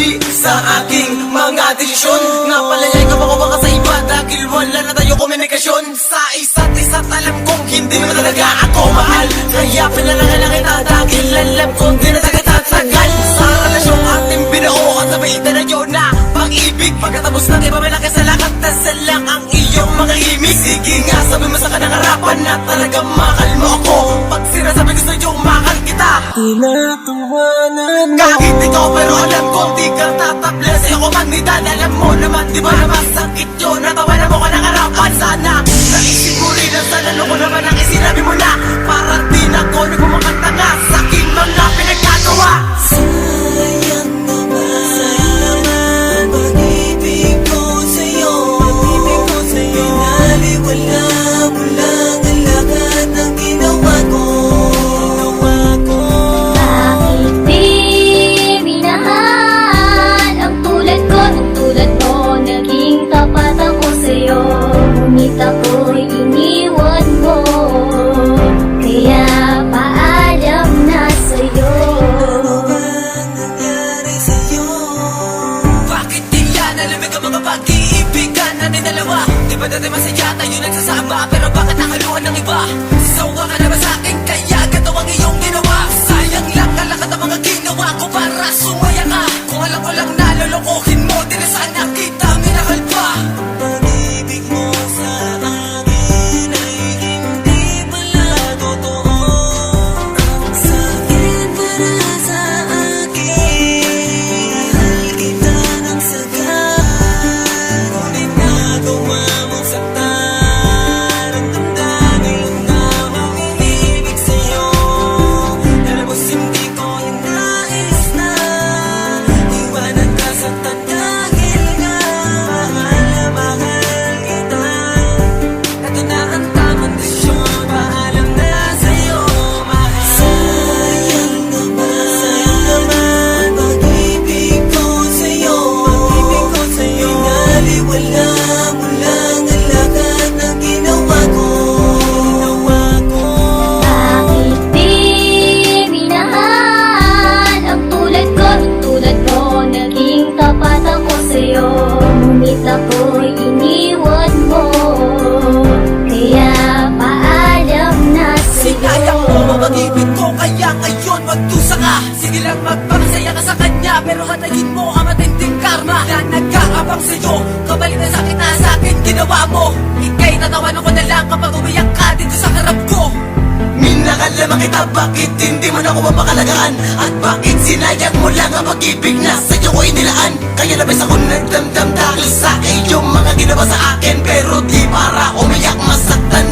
mali sa aking mga desisyon. Napalayay ka pa ko baka sa iba dahil wala na tayo komunikasyon. Sa isa't isa't alam kong hindi mo talaga ako mahal, kaya pinalangan kita dahil alam kong di na taga tatagal. Sa relasyong ating binuo at sabihin na yun na pag-ibig. Pagkatapos natin pamalaki sa lakat na lang ang iyong mga imig. Sige nga sabi mo sa kanang harapan na talaga mahal mo ako. Pag sinasabi gusto yung mahal kita, tinatawanan mo. Kahit ikaw pero alam kong di ka tatables. Ako man nidan, alam mo naman di ba na masakit yun. Natawanan mo ka ng harapan. Sana naisip mo rin na sana ko naman ang isinabi mo na para di na ako nagmumakanta nga sa aking mga pinagkagawa. Sayang naman pag-ibig ko sa'yo. Pinaliwala mo lang ang lahat ng ginawa ko. Bakit di minahal ang tulad ko? Nung tulad mo naging tapat ako sa'yo, ngunit ako'y iniwan mo, kaya paalam na sa'yo. Ano ba nangyari sa'yo? Bakit di yan alamig ang mga pag-iibigan natin dalawa? Di ba dati masaya tayo nagsasama, pero bakit nakaluhan ng iba? Sawa ka na ba sa'kin kaya ganito ang iyong ginawa? Sayang lang ang lahat ng mga ginawa ko para sumaya ka. Kung alam ko lang nalolokohin mo, di na sana kita minahal pa. Pag-ibig mo sa akin ay hindi pala totoo. Ang sakit para sa akin, mahal kita ng sagat. Ngunit nagawa mong saktan ang damdamin na umiibig sa'yo. Talabos hindi ko inais na iwanan ka sa dahil nga mahal na mahal kita. Ito na ang tamang desisyon, paalam na sa'yo, mahal. Sayang naman pag-ibig ko sa'yo. Pinaliwala mo lang ang lahat ng ginawa ko. Bakit di minahal ang tulad ko? Nung tulad mo naging tapat ako sa'yo, ngunit ako'y iniwan mo, kaya paalam na Sinayang sa'yo. mo ang pag-ibig ko, kaya ngayon magdusa ka. Sige lang magpakasaya ka sa kanya, pero hatayin mo ang matinding karma na nag-aabang sa'yo. Kabalik na sakit na sa akin ginawa mo. Ika'y tatawanan ko na lang kapag umiyak ka dito sa harap ko. Minahal naman kita, bakit hindi mo na ako mapakalagaan? At bakit sinayang mo lang ang pag-ibig na sa'yo ko inilaan? Kaya nabes ako nagdamdam dahil sa iyong mga ginawa sa akin, pero di para umiyak masaktan